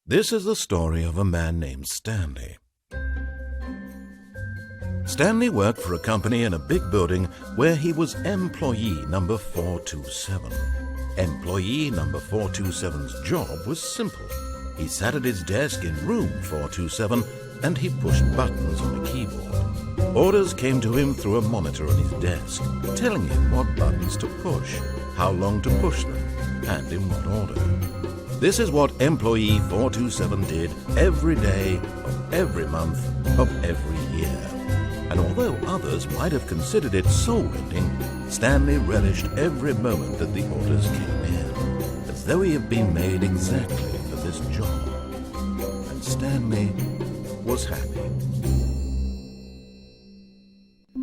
This is the story of a man named Stanley. Stanley worked for a company in a big building where he was employee number 427. Employee number 427's job was simple. He sat at his desk in room 427 and he pushed buttons on a keyboard. Orders came to him through a monitor on his desk, telling him what buttons to push, how long to push them, and in what order. This is what employee 427 did every day of every month of every year. And although others might have considered it soul-rending, Stanley relished every moment that the orders came in, as though he had been made exactly for this job. And Stanley was happy.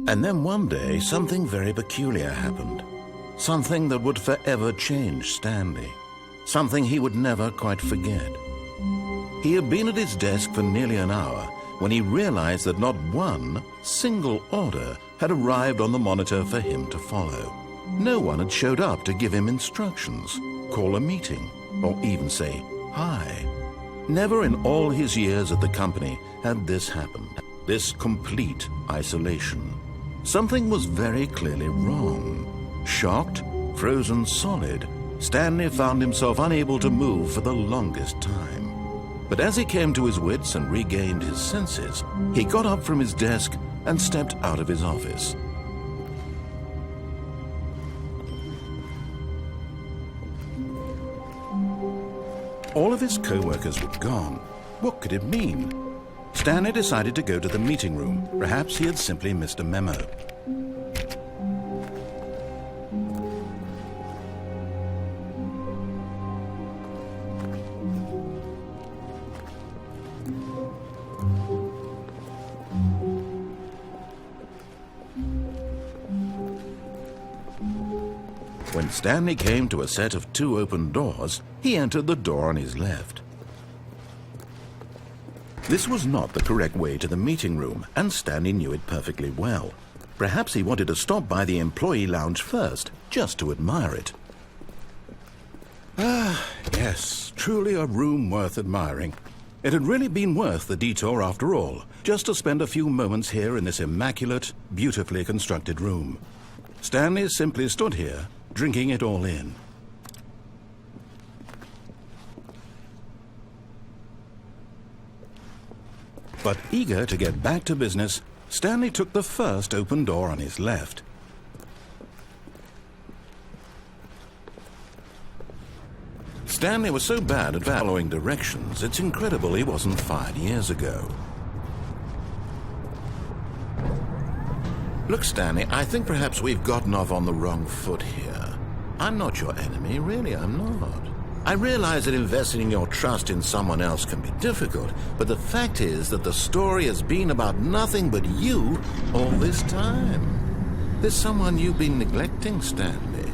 And then one day, something very peculiar happened. Something that would forever change Stanley. Something he would never quite forget. He had been at his desk for nearly an hour when he realized that not one single order had arrived on the monitor for him to follow. No one had showed up to give him instructions, call a meeting, or even say hi. Never in all his years at the company had this happened, this complete isolation. Something was very clearly wrong. Shocked, frozen solid, Stanley found himself unable to move for the longest time. But as he came to his wits and regained his senses, he got up from his desk and stepped out of his office. All of his co-workers were gone. What could it mean? Stanley decided to go to the meeting room. Perhaps he had simply missed a memo. When Stanley came to a set of 2 open doors, he entered the door on his left. This was not the correct way to the meeting room, and Stanley knew it perfectly well. Perhaps he wanted to stop by the employee lounge first, just to admire it. Ah, yes, truly a room worth admiring. It had really been worth the detour after all, just to spend a few moments here in this immaculate, beautifully constructed room. Stanley simply stood here, drinking it all in. But eager to get back to business, Stanley took the first open door on his left. Stanley was so bad at following directions, it's incredible he wasn't fired years ago. Look, Stanley, I think perhaps we've gotten off on the wrong foot here. I'm not your enemy, really, I'm not. I realize that investing your trust in someone else can be difficult, but the fact is that the story has been about nothing but you all this time. There's someone you've been neglecting, Stanley.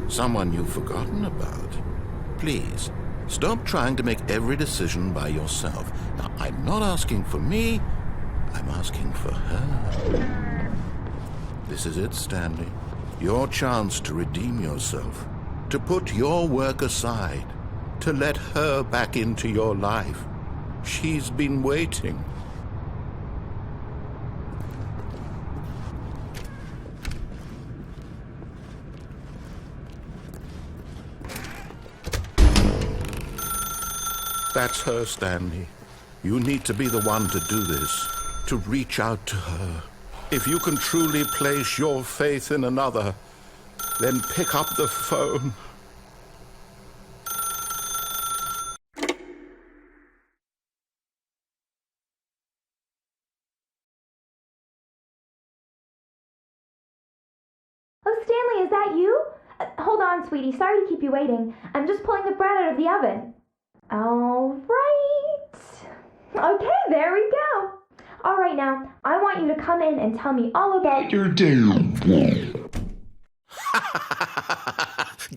Someone you've forgotten about. Please, stop trying to make every decision by yourself. Now, I'm not asking for me, I'm asking for her. This is it, Stanley. Your chance to redeem yourself, to put your work aside, to let her back into your life. She's been waiting. That's her, Stanley. You need to be the one to do this, to reach out to her. If you can truly place your faith in another, then pick up the phone. Oh, Stanley, is that you? Hold on, sweetie. Sorry to keep you waiting. I'm just pulling the bread out of the oven. All right. Okay, there we go. All right, now, I want you to come in and tell me all about your day.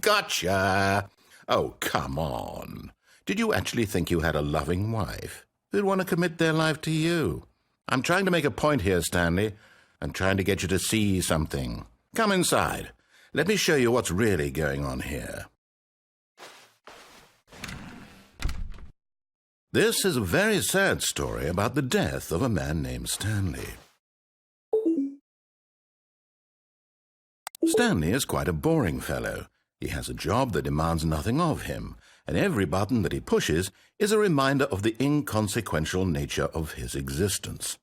Gotcha! Oh, come on. Did you actually think you had a loving wife who'd want to commit their life to you? I'm trying to make a point here, Stanley. I'm trying to get you to see something. Come inside. Let me show you what's really going on here. This is a very sad story about the death of a man named Stanley. Stanley is quite a boring fellow. He has a job that demands nothing of him, and every button that he pushes is a reminder of the inconsequential nature of his existence.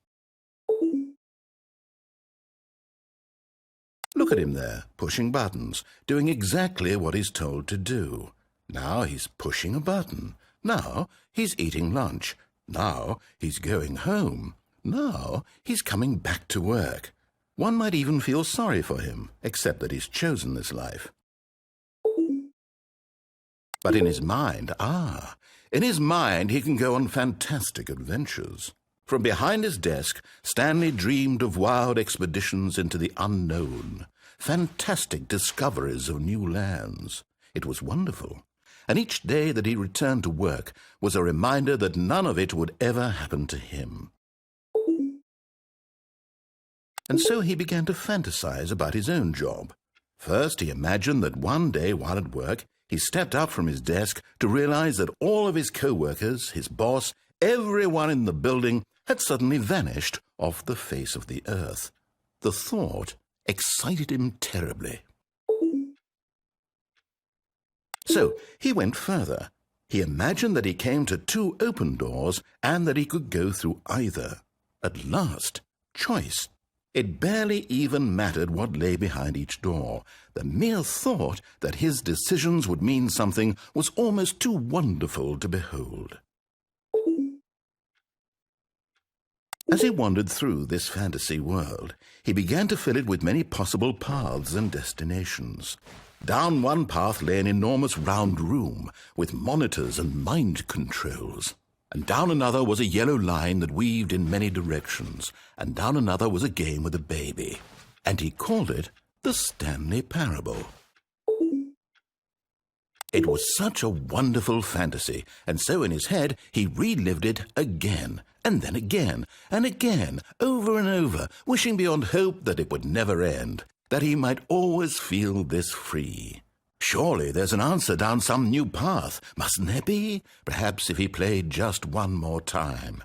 Look at him there, pushing buttons, doing exactly what he's told to do. Now he's pushing a button. Now he's eating lunch. Now he's going home. Now he's coming back to work. One might even feel sorry for him, except that he's chosen this life. But in his mind, he can go on fantastic adventures. From behind his desk, Stanley dreamed of wild expeditions into the unknown, fantastic discoveries of new lands. It was wonderful, and each day that he returned to work was a reminder that none of it would ever happen to him. And so he began to fantasize about his own job. First, he imagined that one day while at work, he stepped up from his desk to realize that all of his co-workers, his boss, everyone in the building had suddenly vanished off the face of the earth. The thought excited him terribly. So he went further. He imagined that he came to 2 open doors and that he could go through either. At last, choice. It barely even mattered what lay behind each door. The mere thought that his decisions would mean something was almost too wonderful to behold. As he wandered through this fantasy world, he began to fill it with many possible paths and destinations. Down one path lay an enormous round room with monitors and mind controls. And down another was a yellow line that weaved in many directions, and down another was a game with a baby. And he called it the Stanley Parable. It was such a wonderful fantasy, and so in his head he relived it again, and then again, and again, over and over, wishing beyond hope that it would never end, that he might always feel this free. Surely there's an answer down some new path, mustn't there be? Perhaps if he played just one more time.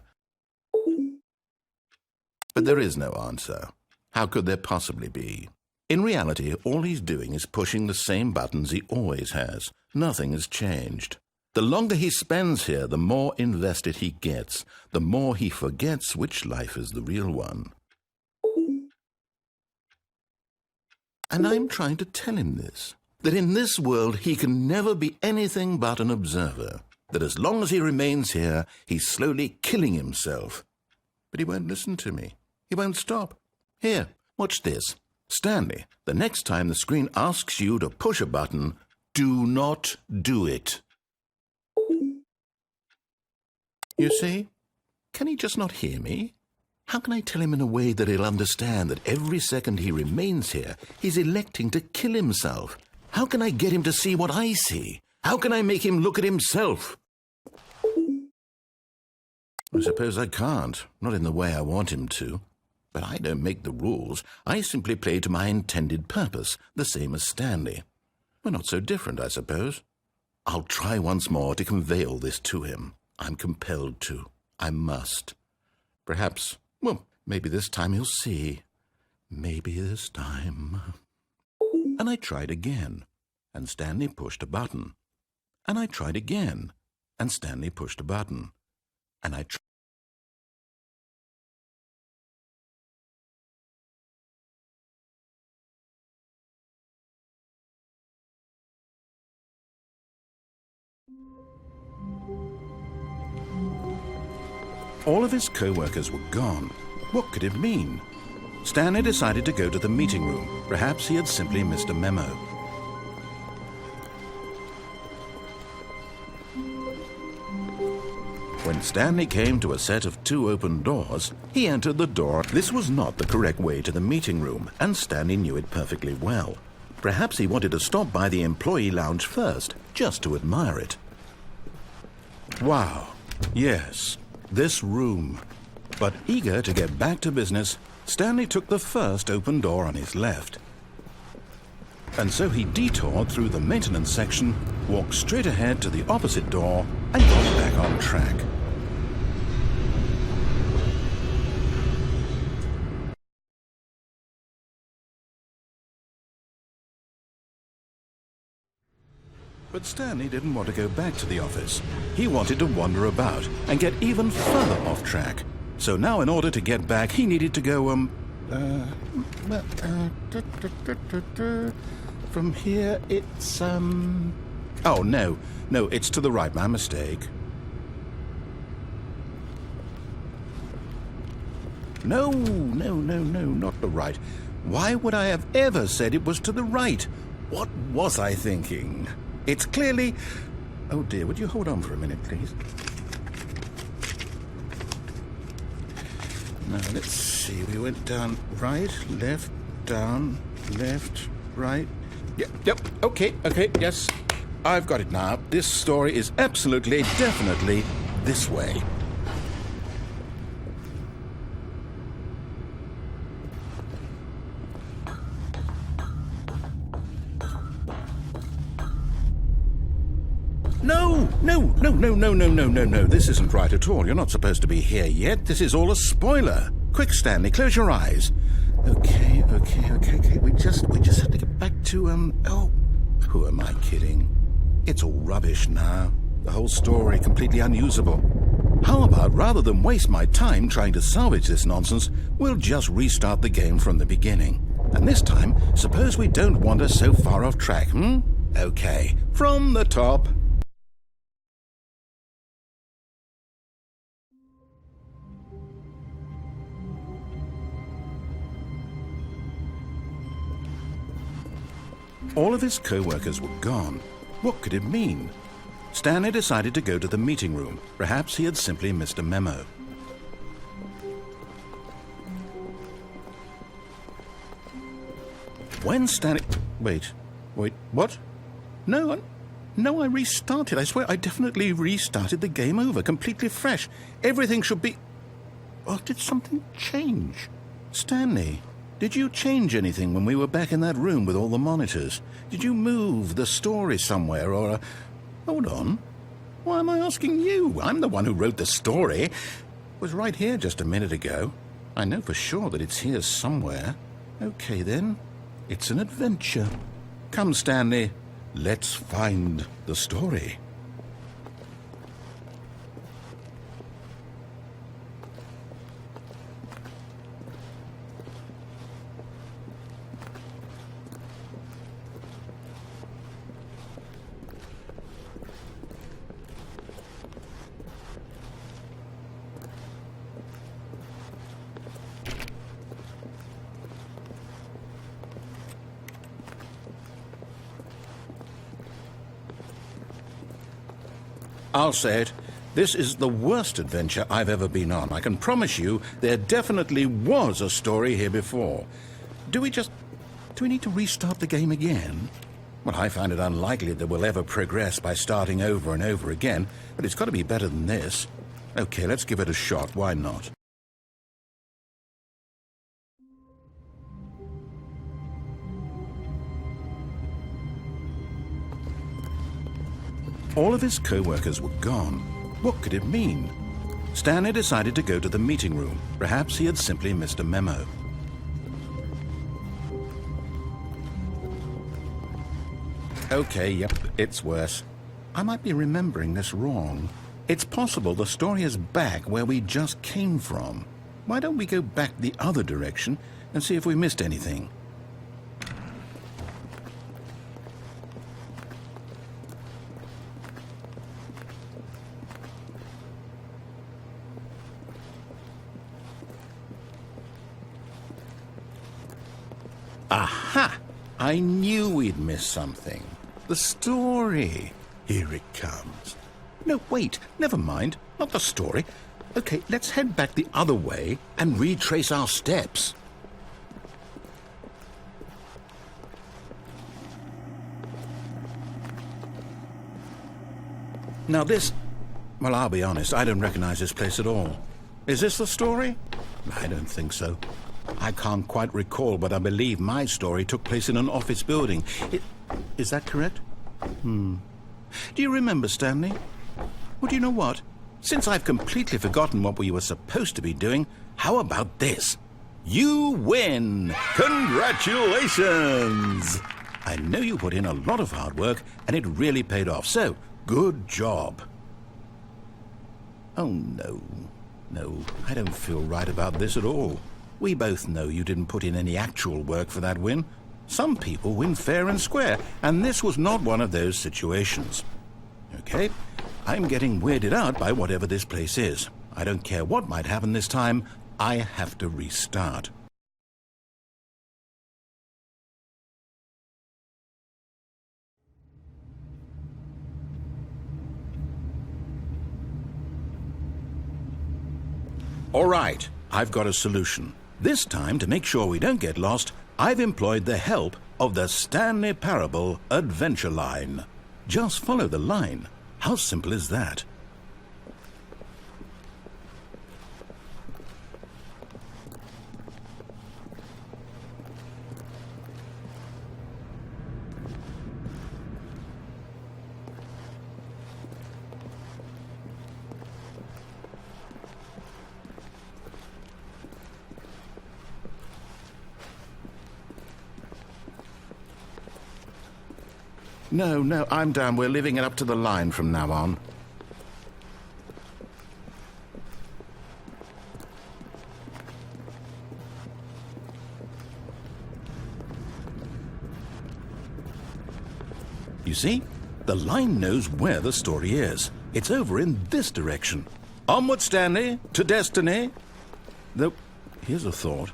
But there is no answer. How could there possibly be? In reality, all he's doing is pushing the same buttons he always has. Nothing has changed. The longer he spends here, the more invested he gets, the more he forgets which life is the real one. And I'm trying to tell him this. That in this world he can never be anything but an observer, that as long as he remains here, he's slowly killing himself. But he won't listen to me. He won't stop. Here, watch this. Stanley, the next time the screen asks you to push a button, do not do it. You see? Can he just not hear me? How can I tell him in a way that he'll understand that every second he remains here, he's electing to kill himself? How can I get him to see what I see? How can I make him look at himself? I suppose I can't, not in the way I want him to. But I don't make the rules. I simply play to my intended purpose, the same as Stanley. We're not so different, I suppose. I'll try once more to convey all this to him. I'm compelled to. I must. Perhaps, maybe this time he'll see. Maybe this time. And I tried again, and Stanley pushed a button. And I tried again, and Stanley pushed a button. And I tried. All of his co-workers were gone. What could it mean? Stanley decided to go to the meeting room. Perhaps he had simply missed a memo. When Stanley came to a set of 2 open doors, he entered the door. This was not the correct way to the meeting room, and Stanley knew it perfectly well. Perhaps he wanted to stop by the employee lounge first, just to admire it. Wow, yes, this room. But eager to get back to business, Stanley took the first open door on his left. And so he detoured through the maintenance section, walked straight ahead to the opposite door, and got back on track. But Stanley didn't want to go back to the office. He wanted to wander about and get even further off track. So now in order to get back, he needed to go, from here it's, oh, no, it's to the right, my mistake. No, not the right. Why would I have ever said it was to the right? What was I thinking? It's clearly... Oh dear, would you hold on for a minute, please? Now, let's see. We went down right, left, down, left, right. Yep, okay, yes. I've got it now. This story is absolutely, definitely this way. No. This isn't right at all. You're not supposed to be here yet. This is all a spoiler. Quick, Stanley, close your eyes. Okay. We just have to get back to, oh, who am I kidding? It's all rubbish now. The whole story completely unusable. How about, rather than waste my time trying to salvage this nonsense, we'll just restart the game from the beginning. And this time, suppose we don't wander so far off track, Okay, from the top. All of his co-workers were gone. What could it mean? Stanley decided to go to the meeting room. Perhaps he had simply missed a memo. When Stanley... Wait, what? No, I restarted. I swear, I definitely restarted the game over, completely fresh. Everything should be... Oh, did something change? Stanley, did you change anything when we were back in that room with all the monitors? Did you move the story somewhere, or... Hold on. Why am I asking you? I'm the one who wrote the story. It was right here just a minute ago. I know for sure that it's here somewhere. Okay, then. It's an adventure. Come, Stanley. Let's find the story. I'll say it. This is the worst adventure I've ever been on. I can promise you there definitely was a story here before. Do we need to restart the game again? Well, I find it unlikely that we'll ever progress by starting over and over again, but it's got to be better than this. Okay, let's give it a shot. Why not? All of his co-workers were gone. What could it mean? Stanley decided to go to the meeting room. Perhaps he had simply missed a memo. Okay, yep, it's worse. I might be remembering this wrong. It's possible the story is back where we just came from. Why don't we go back the other direction and see if we missed anything? Aha! I knew we'd missed something. The story. Here it comes. No, wait, never mind. Not the story. Okay, let's head back the other way and retrace our steps. Now this... Well, I'll be honest, I don't recognize this place at all. Is this the story? I don't think so. I can't quite recall, but I believe my story took place in an office building. Is that correct? Do you remember, Stanley? Well, do you know what? Since I've completely forgotten what we were supposed to be doing, how about this? You win! Congratulations! I know you put in a lot of hard work, and it really paid off. So, good job. Oh, no. No, I don't feel right about this at all. We both know you didn't put in any actual work for that win. Some people win fair and square, and this was not one of those situations. Okay, I'm getting weirded out by whatever this place is. I don't care what might happen this time. I have to restart. All right, I've got a solution. This time, to make sure we don't get lost, I've employed the help of the Stanley Parable Adventure Line. Just follow the line. How simple is that? No, I'm down. We're leaving it up to the line from now on. You see? The line knows where the story is. It's over in this direction. Onward, Stanley, to destiny. Though, here's a thought.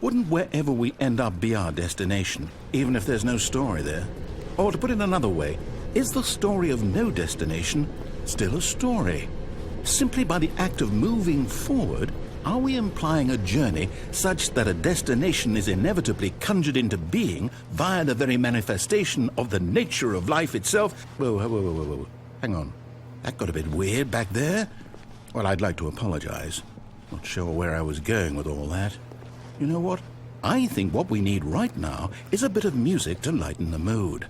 Wouldn't wherever we end up be our destination, even if there's no story there? Or to put it another way, is the story of no destination still a story? Simply by the act of moving forward, are we implying a journey such that a destination is inevitably conjured into being via the very manifestation of the nature of life itself? Whoa. Hang on. That got a bit weird back there. Well, I'd like to apologize. Not sure where I was going with all that. You know what? I think what we need right now is a bit of music to lighten the mood.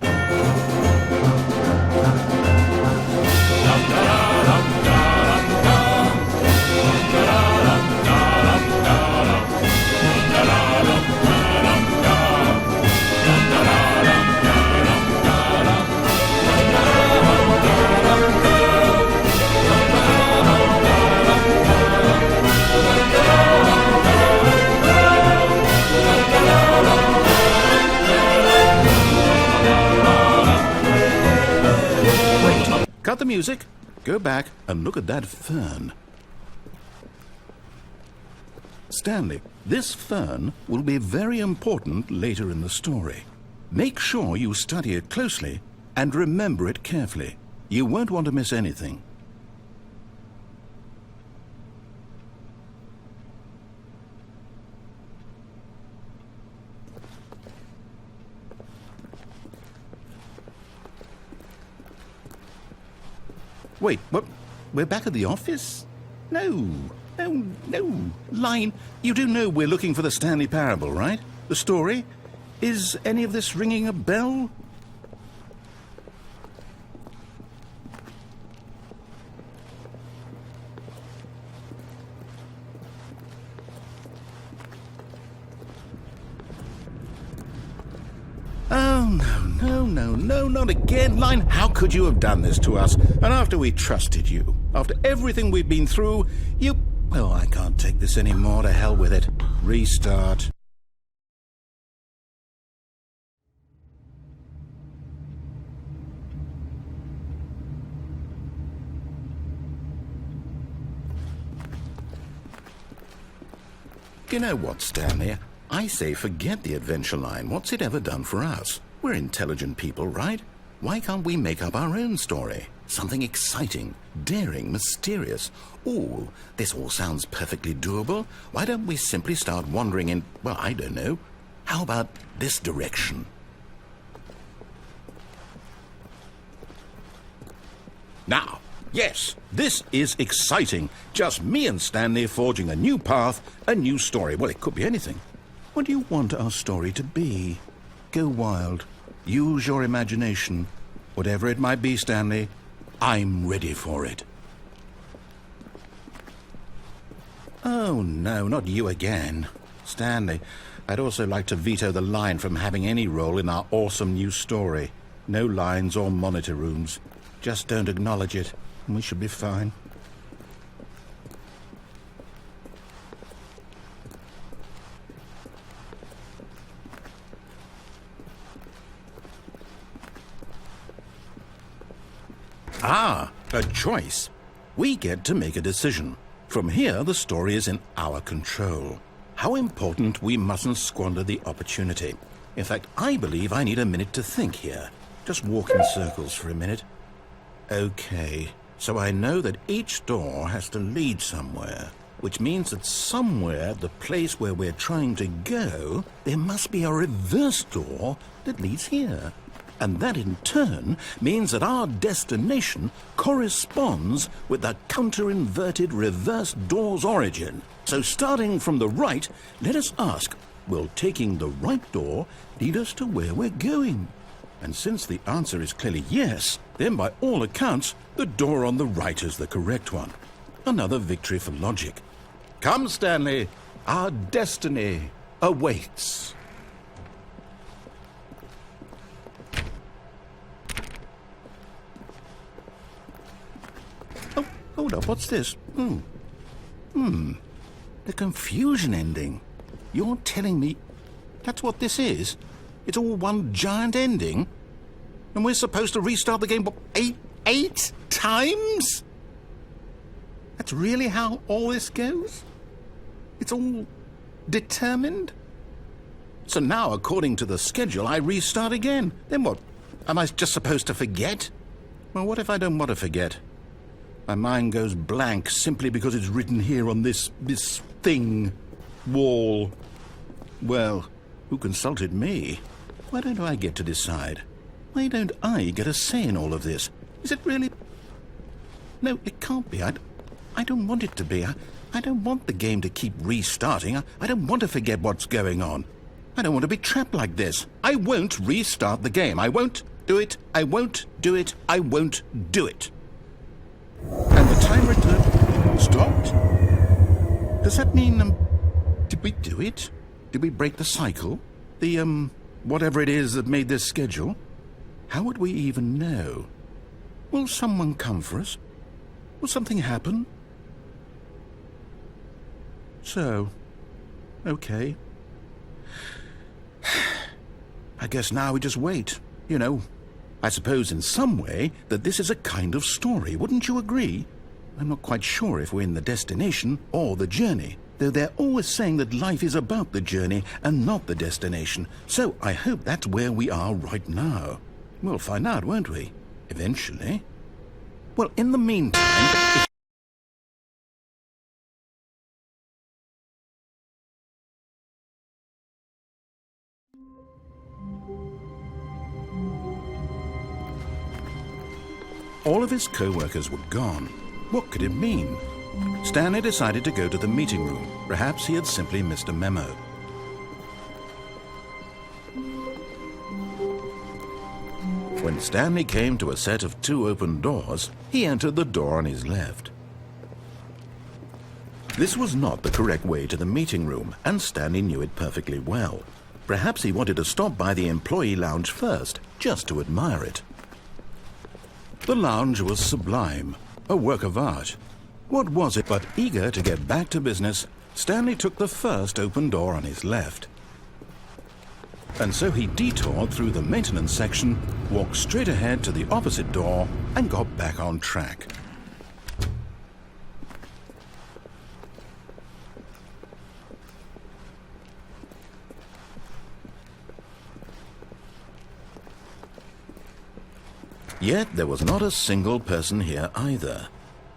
Cut the music, go back and look at that fern. Stanley, this fern will be very important later in the story. Make sure you study it closely and remember it carefully. You won't want to miss anything. Wait, what? We're back at the office? No. Line, you do know we're looking for the Stanley Parable, right? The story? Is any of this ringing a bell? Oh, no, not again, Line. How could you have done this to us? And after we trusted you, after everything we've been through, you... Oh, I can't take this anymore. To hell with it. Restart. You know what, Stanley? I say forget the adventure line. What's it ever done for us? We're intelligent people, right? Why can't we make up our own story? Something exciting, daring, mysterious. Ooh, this all sounds perfectly doable. Why don't we simply start wandering in, well, I don't know. How about this direction? Now, yes, this is exciting. Just me and Stanley forging a new path, a new story. Well, it could be anything. What do you want our story to be? Go wild. Use your imagination. Whatever it might be, Stanley, I'm ready for it. Oh, no, not you again. Stanley, I'd also like to veto the line from having any role in our awesome new story. No lines or monitor rooms. Just don't acknowledge it, and we should be fine. Ah, a choice. We get to make a decision. From here, the story is in our control. How important we mustn't squander the opportunity. In fact, I believe I need a minute to think here. Just walk in circles for a minute. Okay, so I know that each door has to lead somewhere, which means that somewhere, the place where we're trying to go, there must be a reverse door that leads here. And that in turn means that our destination corresponds with the counter-inverted reverse door's origin. So starting from the right, let us ask, will taking the right door lead us to where we're going? And since the answer is clearly yes, then by all accounts, the door on the right is the correct one. Another victory for logic. Come, Stanley, our destiny awaits. Oh, hold up, what's this? The confusion ending. You're telling me that's what this is? It's all one giant ending? And we're supposed to restart the game, what, eight times? That's really how all this goes? It's all determined? So now, according to the schedule, I restart again. Then what? Am I just supposed to forget? Well, what if I don't want to forget? My mind goes blank simply because it's written here on this thing, wall. Well, who consulted me? Why don't I get to decide? Why don't I get a say in all of this? Is it really... No, it can't be. I don't want it to be. I don't want the game to keep restarting. I don't want to forget what's going on. I don't want to be trapped like this. I won't restart the game. I won't do it. I won't do it. I won't do it. And the timer stopped? Does that mean, did we do it? Did we break the cycle? The, whatever it is that made this schedule? How would we even know? Will someone come for us? Will something happen? So, okay. I guess now we just wait, you know. I suppose in some way that this is a kind of story, wouldn't you agree? I'm not quite sure if we're in the destination or the journey, though they're always saying that life is about the journey and not the destination, so I hope that's where we are right now. We'll find out, won't we? Eventually. Well, in the meantime... All of his co-workers were gone. What could it mean? Stanley decided to go to the meeting room. Perhaps he had simply missed a memo. When Stanley came to a set of 2 open doors, he entered the door on his left. This was not the correct way to the meeting room, and Stanley knew it perfectly well. Perhaps he wanted to stop by the employee lounge first, just to admire it. The lounge was sublime, a work of art. What was it but eager to get back to business, Stanley took the first open door on his left. And so he detoured through the maintenance section, walked straight ahead to the opposite door, and got back on track. Yet there was not a single person here either.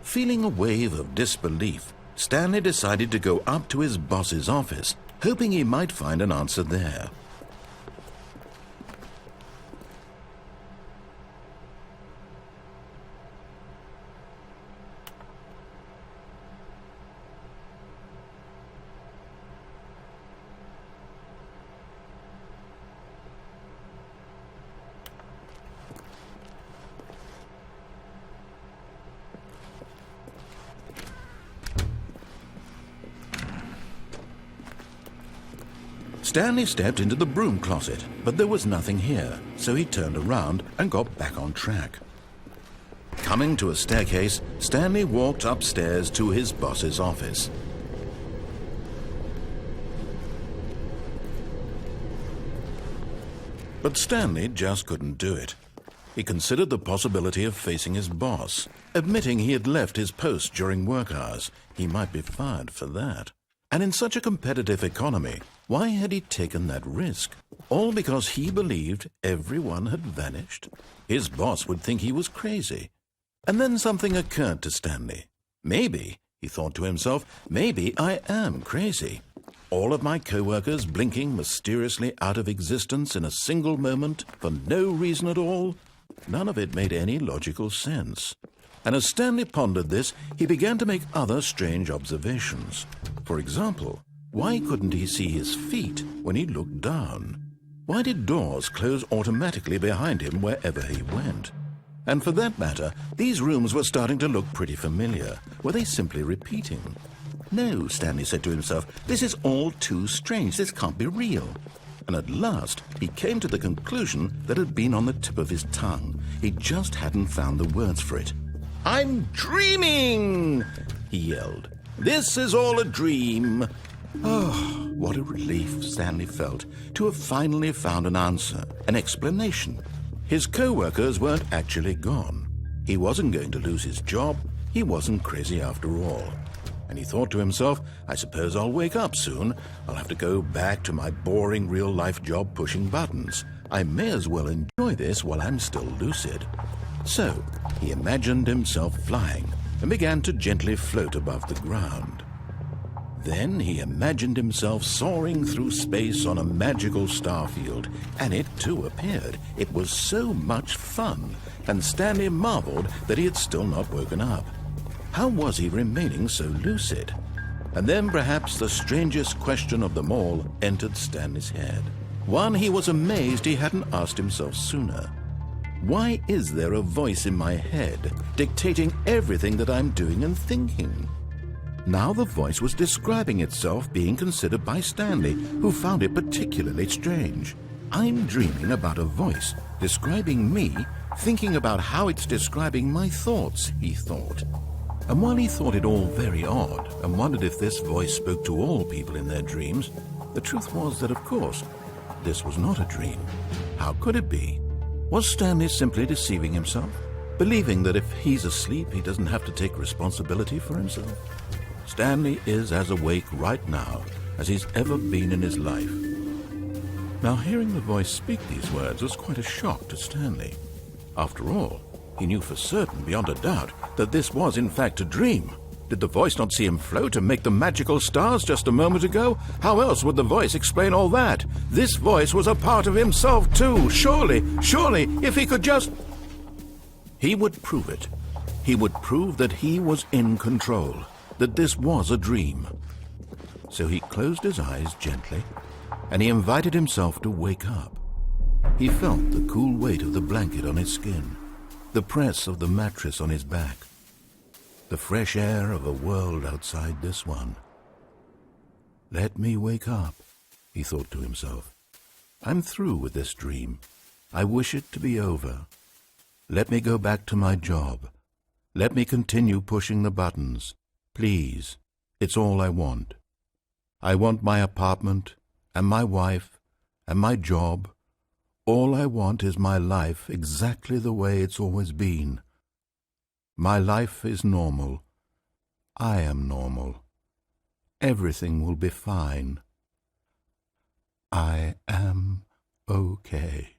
Feeling a wave of disbelief, Stanley decided to go up to his boss's office, hoping he might find an answer there. Stanley stepped into the broom closet, but there was nothing here, so he turned around and got back on track. Coming to a staircase, Stanley walked upstairs to his boss's office. But Stanley just couldn't do it. He considered the possibility of facing his boss, admitting he had left his post during work hours. He might be fired for that. And in such a competitive economy, why had he taken that risk? All because he believed everyone had vanished? His boss would think he was crazy. And then something occurred to Stanley. Maybe, he thought to himself, maybe I am crazy. All of my co-workers blinking mysteriously out of existence in a single moment for no reason at all? None of it made any logical sense. And as Stanley pondered this, he began to make other strange observations. For example, why couldn't he see his feet when he looked down? Why did doors close automatically behind him wherever he went? And for that matter, these rooms were starting to look pretty familiar. Were they simply repeating? No, Stanley said to himself, this is all too strange. This can't be real. And at last, he came to the conclusion that had been on the tip of his tongue. He just hadn't found the words for it. "I'm dreaming!" he yelled. "This is all a dream." Oh, what a relief Stanley felt to have finally found an answer, an explanation. His co-workers weren't actually gone. He wasn't going to lose his job. He wasn't crazy after all. And he thought to himself, I suppose I'll wake up soon. I'll have to go back to my boring real-life job pushing buttons. I may as well enjoy this while I'm still lucid. So he imagined himself flying and began to gently float above the ground. Then he imagined himself soaring through space on a magical starfield, and it too appeared. It was so much fun, and Stanley marveled that he had still not woken up. How was he remaining so lucid? And then perhaps the strangest question of them all entered Stanley's head. One he was amazed he hadn't asked himself sooner. Why is there a voice in my head dictating everything that I'm doing and thinking? Now the voice was describing itself being considered by Stanley, who found it particularly strange. I'm dreaming about a voice describing me, thinking about how it's describing my thoughts, he thought. And while he thought it all very odd and wondered if this voice spoke to all people in their dreams, the truth was that, of course, this was not a dream. How could it be? Was Stanley simply deceiving himself, believing that if he's asleep, he doesn't have to take responsibility for himself? Stanley is as awake right now as he's ever been in his life. Now, hearing the voice speak these words was quite a shock to Stanley. After all, he knew for certain, beyond a doubt, that this was in fact a dream. Did the voice not see him float and make the magical stars just a moment ago? How else would the voice explain all that? This voice was a part of himself too. Surely, if he could just... He would prove it. He would prove that he was in control, that this was a dream. So he closed his eyes gently, and he invited himself to wake up. He felt the cool weight of the blanket on his skin, the press of the mattress on his back, the fresh air of a world outside this one. Let me wake up, he thought to himself. I'm through with this dream. I wish it to be over. Let me go back to my job. Let me continue pushing the buttons. Please, it's all I want. I want my apartment and my wife and my job. All I want is my life exactly the way it's always been. My life is normal. I am normal. Everything will be fine. I am okay.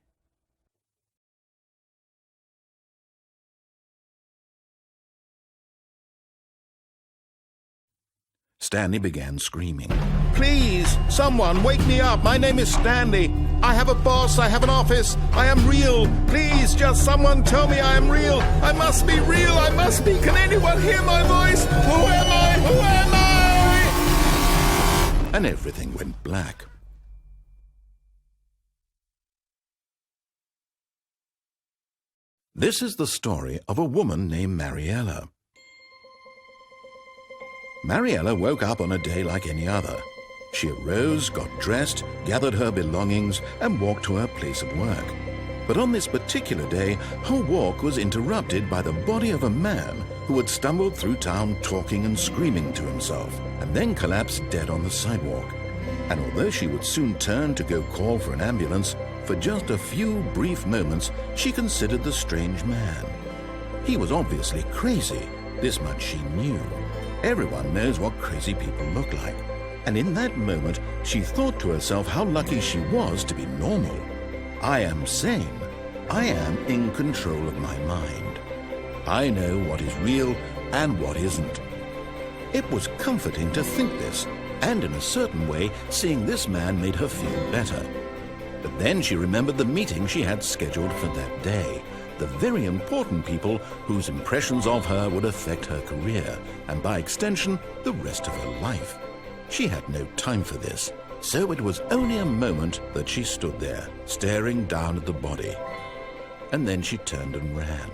Stanley began screaming. Please, someone, wake me up. My name is Stanley. I have a boss. I have an office. I am real. Please, just someone tell me I am real. I must be real. I must be. Can anyone hear my voice? Who am I? Who am I? And everything went black. This is the story of a woman named Mariella. Mariella woke up on a day like any other. She arose, got dressed, gathered her belongings, and walked to her place of work. But on this particular day, her walk was interrupted by the body of a man who had stumbled through town talking and screaming to himself, and then collapsed dead on the sidewalk. And although she would soon turn to go call for an ambulance, for just a few brief moments she considered the strange man. He was obviously crazy, this much she knew. Everyone knows what crazy people look like. And in that moment, she thought to herself how lucky she was to be normal. I am sane. I am in control of my mind. I know what is real and what isn't. It was comforting to think this, and in a certain way, seeing this man made her feel better. But then she remembered the meeting she had scheduled for that day, the very important people whose impressions of her would affect her career, and by extension, the rest of her life. She had no time for this, so it was only a moment that she stood there, staring down at the body. And then she turned and ran.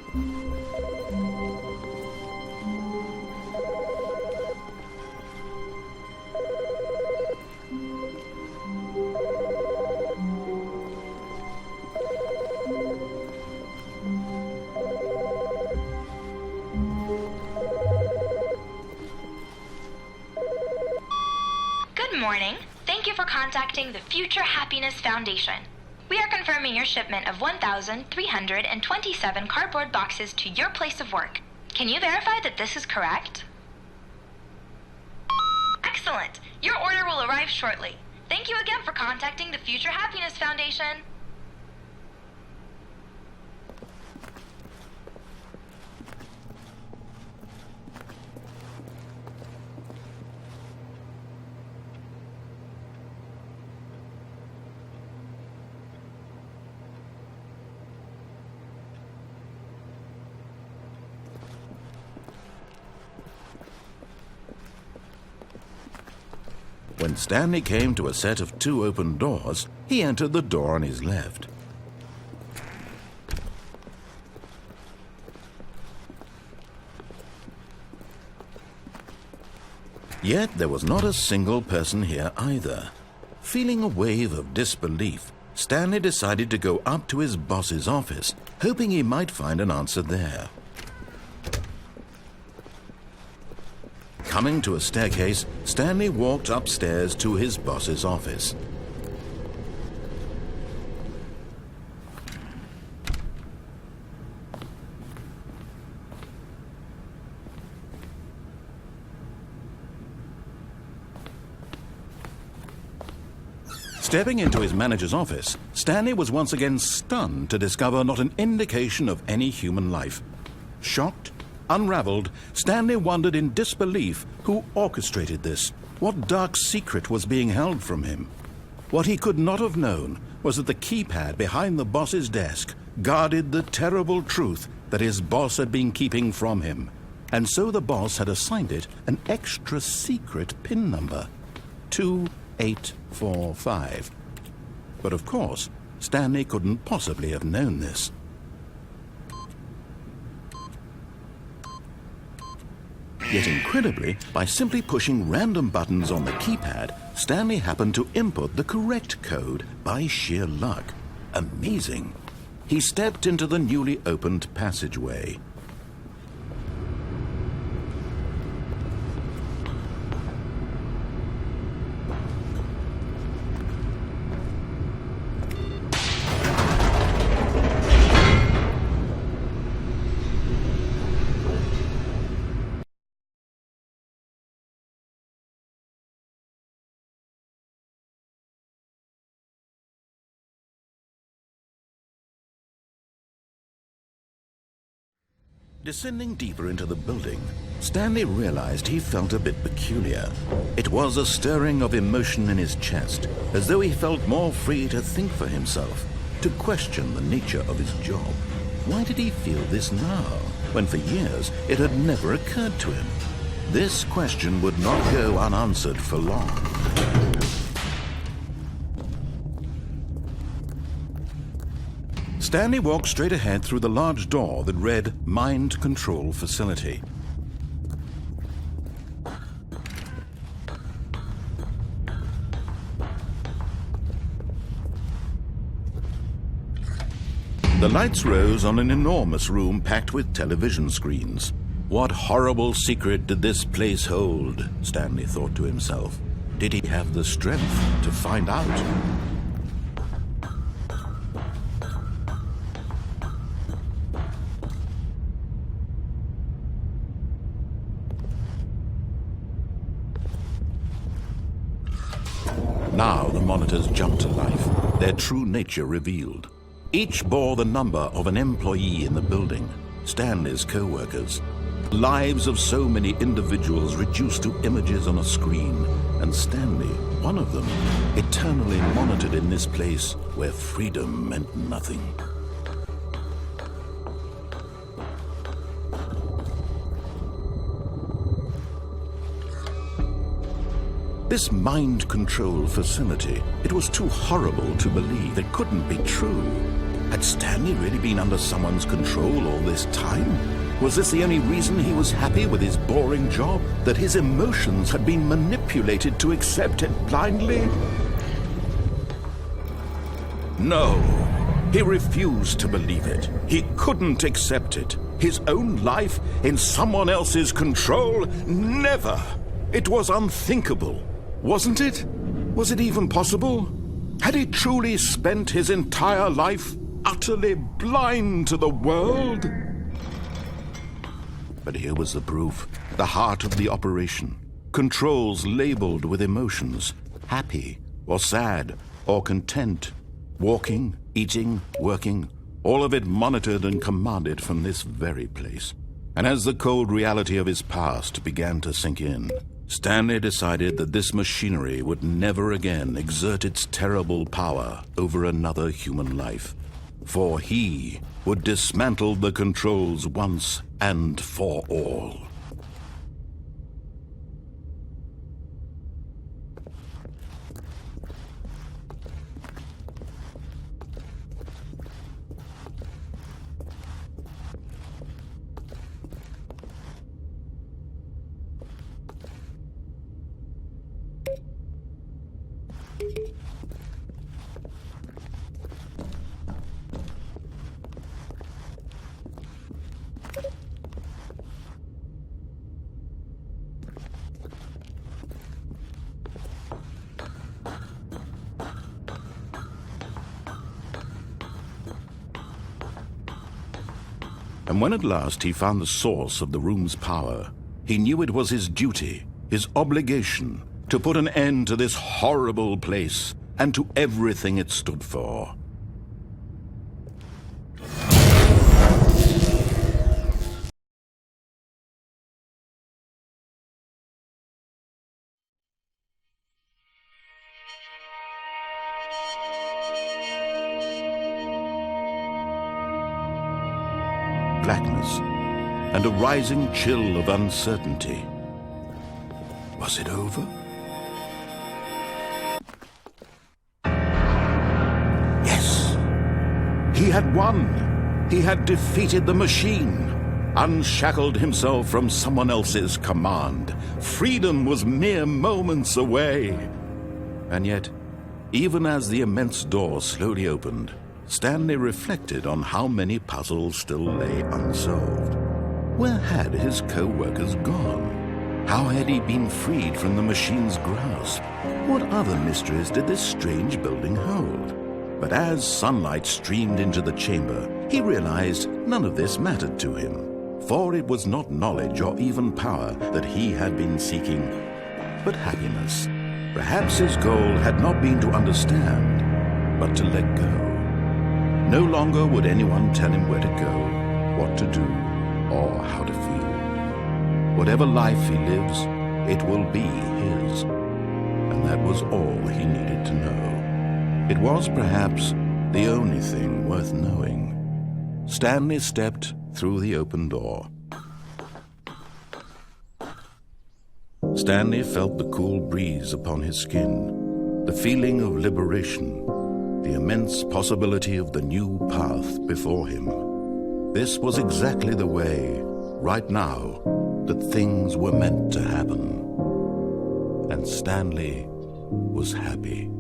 Good morning. Thank you for contacting the Future Happiness Foundation. We are confirming your shipment of 1,327 cardboard boxes to your place of work. Can you verify that this is correct? Excellent. Your order will arrive shortly. Thank you again for contacting the Future Happiness Foundation. When Stanley came to a set of 2 open doors, he entered the door on his left. Yet there was not a single person here either. Feeling a wave of disbelief, Stanley decided to go up to his boss's office, hoping he might find an answer there. Coming to a staircase, Stanley walked upstairs to his boss's office. Stepping into his manager's office, Stanley was once again stunned to discover not an indication of any human life. Shocked, unraveled, Stanley wondered in disbelief who orchestrated this, what dark secret was being held from him. What he could not have known was that the keypad behind the boss's desk guarded the terrible truth that his boss had been keeping from him, and so the boss had assigned it an extra secret PIN number, 2845. But of course, Stanley couldn't possibly have known this. Yet incredibly, by simply pushing random buttons on the keypad, Stanley happened to input the correct code by sheer luck. Amazing. He stepped into the newly opened passageway. Descending deeper into the building, Stanley realized he felt a bit peculiar. It was a stirring of emotion in his chest, as though he felt more free to think for himself, to question the nature of his job. Why did he feel this now, when for years it had never occurred to him? This question would not go unanswered for long. Stanley walked straight ahead through the large door that read Mind Control Facility. The lights rose on an enormous room packed with television screens. What horrible secret did this place hold? Stanley thought to himself. Did he have the strength to find out? Now the monitors jumped to life, their true nature revealed. Each bore the number of an employee in the building, Stanley's co-workers. Lives of so many individuals reduced to images on a screen, and Stanley, one of them, eternally monitored in this place where freedom meant nothing. This mind control facility, it was too horrible to believe. It couldn't be true. Had Stanley really been under someone's control all this time? Was this the only reason he was happy with his boring job? That his emotions had been manipulated to accept it blindly? No, he refused to believe it. He couldn't accept it. His own life in someone else's control? Never! It was unthinkable, wasn't it? Was it even possible? Had he truly spent his entire life utterly blind to the world? But here was the proof, the heart of the operation. Controls labeled with emotions, happy or sad or content. Walking, eating, working, all of it monitored and commanded from this very place. And as the cold reality of his past began to sink in, Stanley decided that this machinery would never again exert its terrible power over another human life. For he would dismantle the controls once and for all. And when at last he found the source of the room's power, he knew it was his duty, his obligation, to put an end to this horrible place and to everything it stood for. Blackness and a rising chill of uncertainty. Was it over? Yes! He had won! He had defeated the machine, unshackled himself from someone else's command. Freedom was mere moments away. And yet, even as the immense door slowly opened, Stanley reflected on how many puzzles still lay unsolved. Where had his co-workers gone? How had he been freed from the machine's grasp? What other mysteries did this strange building hold? But as sunlight streamed into the chamber, he realized none of this mattered to him, for it was not knowledge or even power that he had been seeking, but happiness. Perhaps his goal had not been to understand, but to let go. No longer would anyone tell him where to go, what to do, or how to feel. Whatever life he lives, it will be his. And that was all he needed to know. It was perhaps the only thing worth knowing. Stanley stepped through the open door. Stanley felt the cool breeze upon his skin, the feeling of liberation, the immense possibility of the new path before him. This was exactly the way, right now, that things were meant to happen. And Stanley was happy.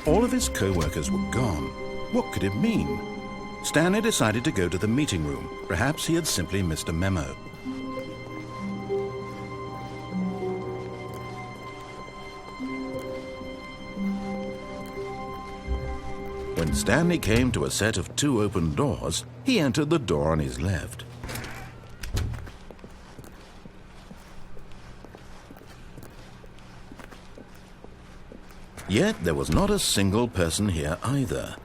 All of his co-workers were gone. What could it mean? Stanley decided to go to the meeting room. Perhaps he had simply missed a memo. When Stanley came to a set of 2 open doors, he entered the door on his left. Yet there was not a single person here either.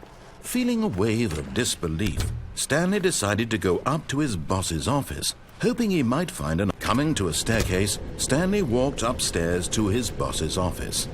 Feeling a wave of disbelief, Stanley decided to go up to his boss's office, hoping he might find an Coming to a staircase, Stanley walked upstairs to his boss's office.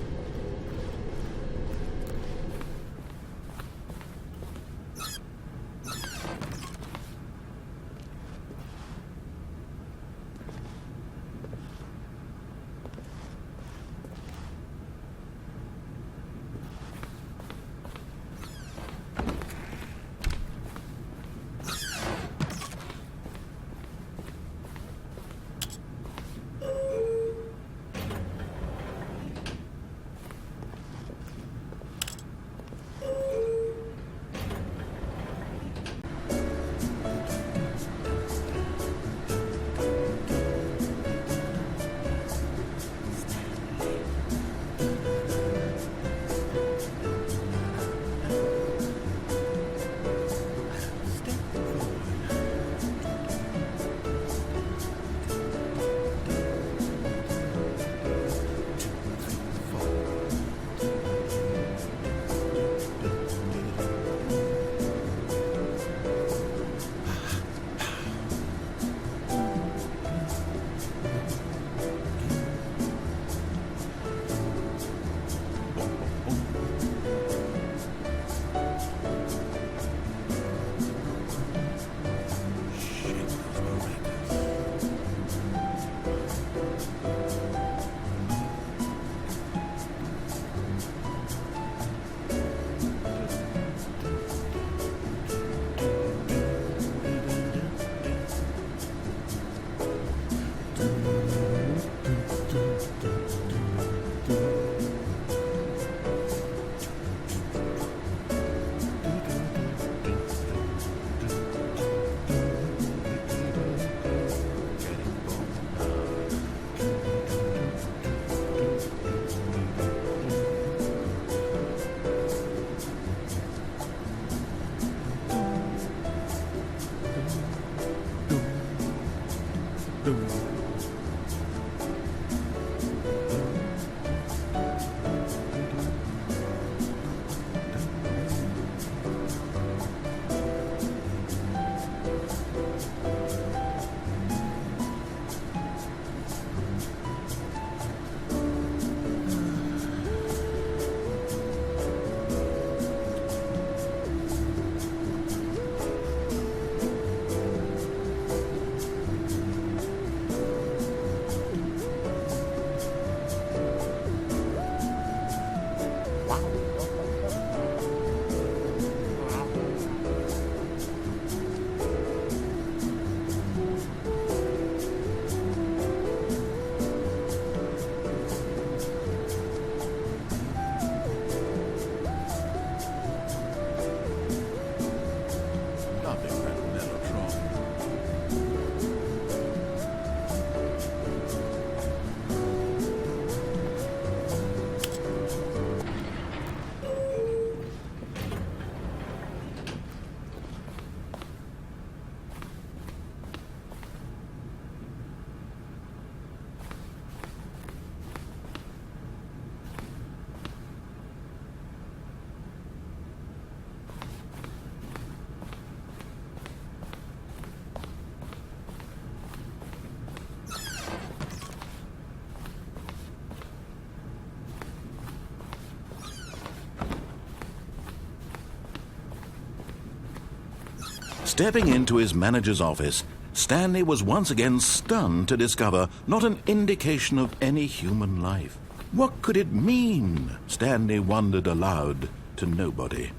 Stepping into his manager's office, Stanley was once again stunned to discover not an indication of any human life. What could it mean? Stanley wondered aloud to nobody.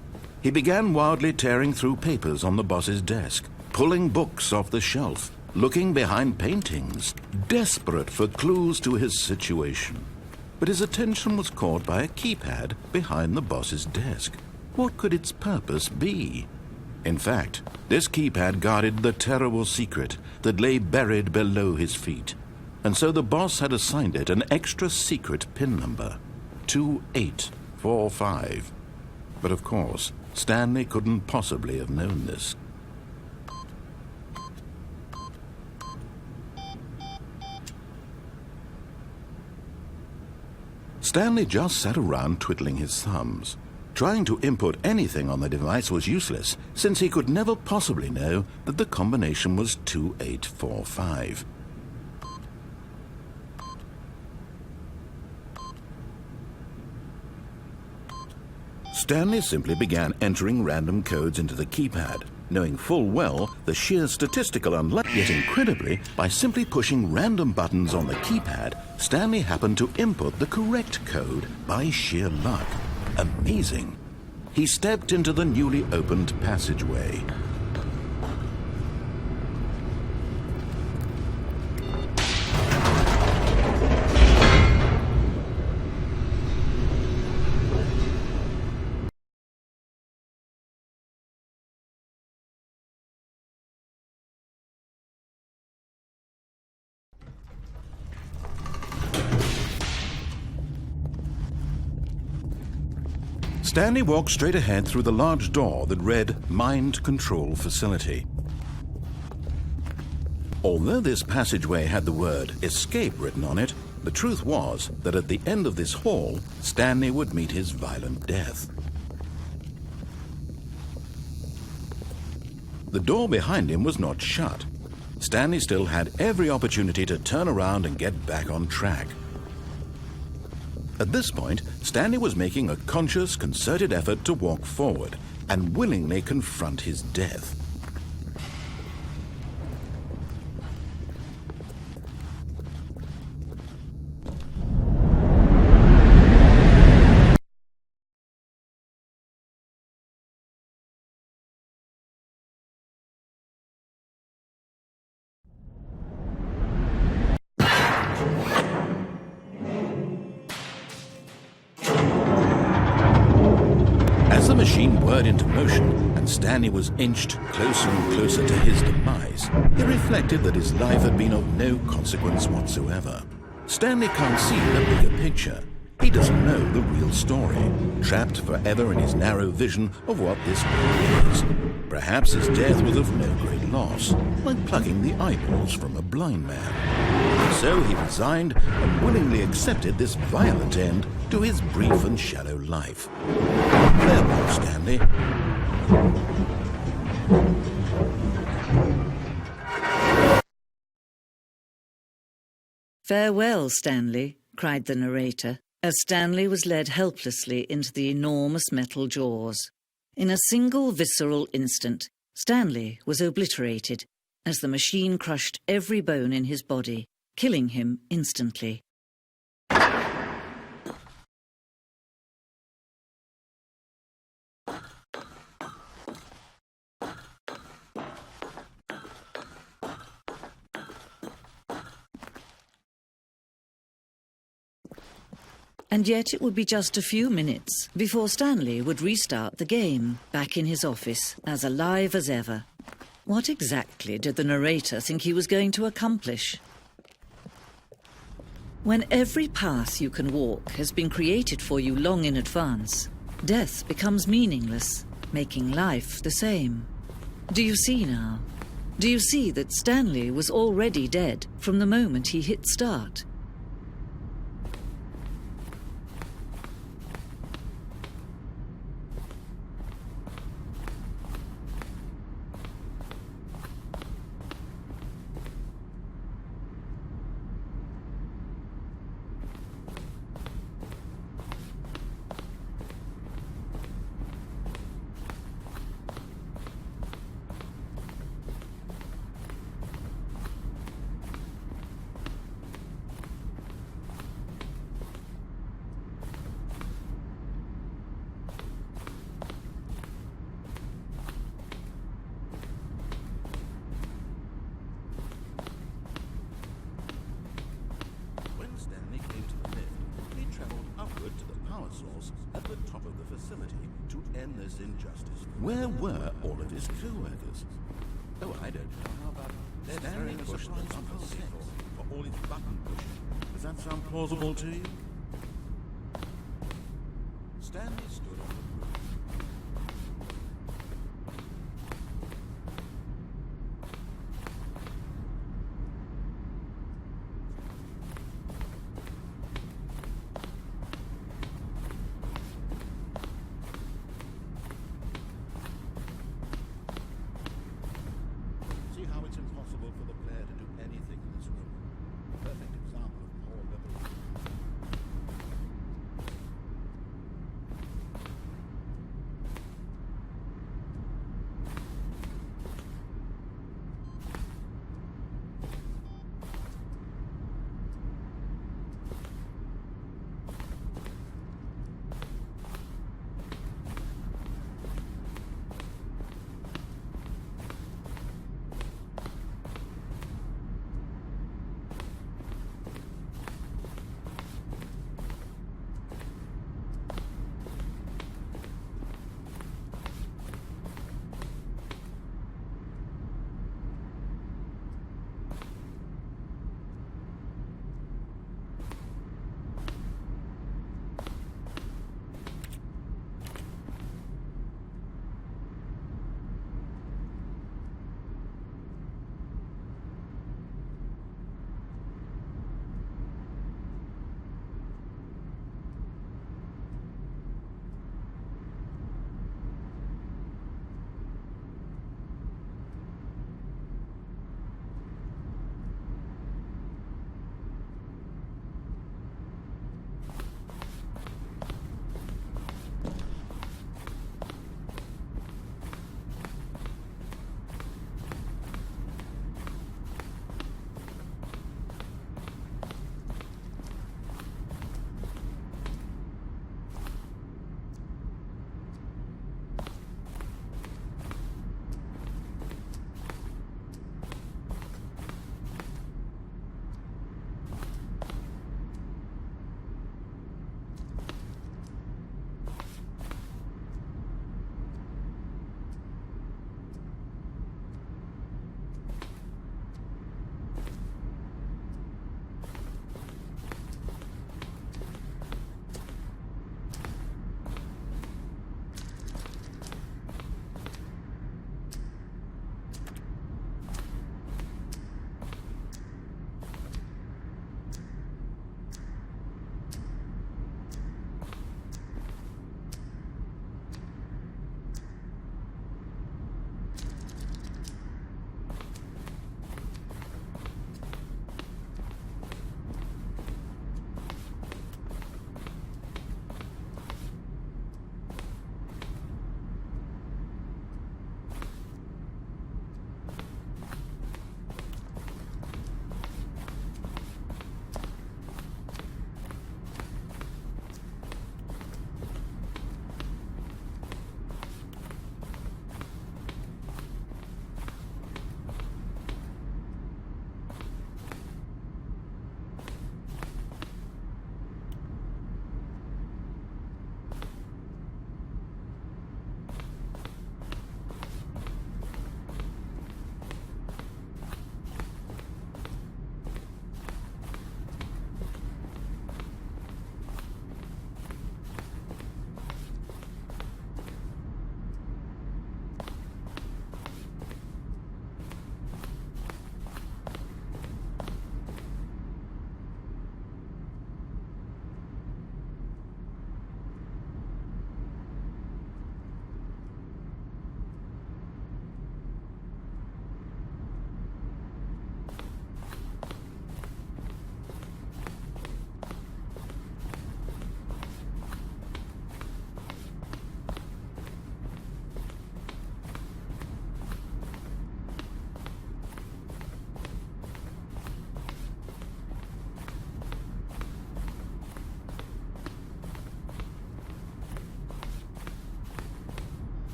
He began wildly tearing through papers on the boss's desk, pulling books off the shelf, looking behind paintings, desperate for clues to his situation. But his attention was caught by a keypad behind the boss's desk. What could its purpose be? In fact, this keypad guarded the terrible secret that lay buried below his feet. And so the boss had assigned it an extra secret PIN number, 2845. But of course, Stanley couldn't possibly have known this. Stanley just sat around twiddling his thumbs. Trying to input anything on the device was useless, since he could never possibly know that the combination was 2845. Stanley simply began entering random codes into the keypad, knowing full well the sheer statistical unlikely. Yet incredibly, by simply pushing random buttons on the keypad, Stanley happened to input the correct code by sheer luck. Amazing. He stepped into the newly opened passageway. Stanley walked straight ahead through the large door that read Mind Control Facility. Although this passageway had the word Escape written on it, the truth was that at the end of this hall, Stanley would meet his violent death. The door behind him was not shut. Stanley still had every opportunity to turn around and get back on track. At this point, Stanley was making a conscious, concerted effort to walk forward and willingly confront his death. As the machine whirred into motion and Stanley was inched closer and closer to his demise, he reflected that his life had been of no consequence whatsoever. Stanley can't see the bigger picture. He doesn't know the real story, trapped forever in his narrow vision of what this world is. Perhaps his death was of no great loss, like plucking the eyeballs from a blind man. So he resigned and willingly accepted this violent end to his brief and shallow life. Farewell, Stanley. "Farewell, Stanley," cried the narrator, as Stanley was led helplessly into the enormous metal jaws. In a single visceral instant, Stanley was obliterated as the machine crushed every bone in his body, killing him instantly. And yet it would be just a few minutes before Stanley would restart the game, back in his office, as alive as ever. What exactly did the narrator think he was going to accomplish? When every path you can walk has been created for you long in advance, death becomes meaningless, making life the same. Do you see now? Do you see that Stanley was already dead from the moment he hit start? At the top of the facility to end this injustice. Where were all of his co-workers? Oh, I don't know. How about Stanley pushed the bumper 6 for all his button pushing? Does that sound plausible to you? Stanley stood on the roof. See how it's impossible for the player to do anything in this room. Perfect example of poor level.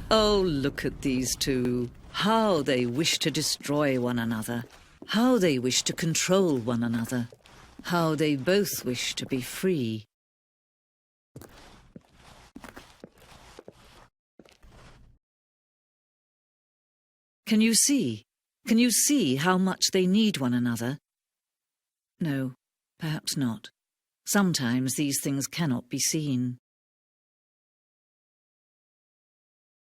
Oh, look at these two. How they wish to destroy one another. How they wish to control one another. How they both wish to be free. Can you see? Can you see how much they need one another? No, perhaps not. Sometimes these things cannot be seen.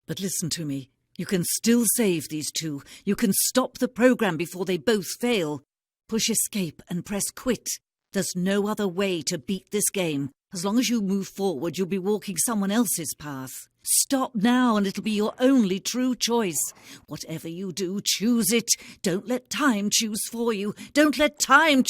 But listen to me. You can still save these two. You can stop the program before they both fail. Push escape and press quit. There's no other way to beat this game. As long as you move forward, you'll be walking someone else's path. Stop now and it'll be your only true choice. Whatever you do, choose it. Don't let time choose for you. Don't let time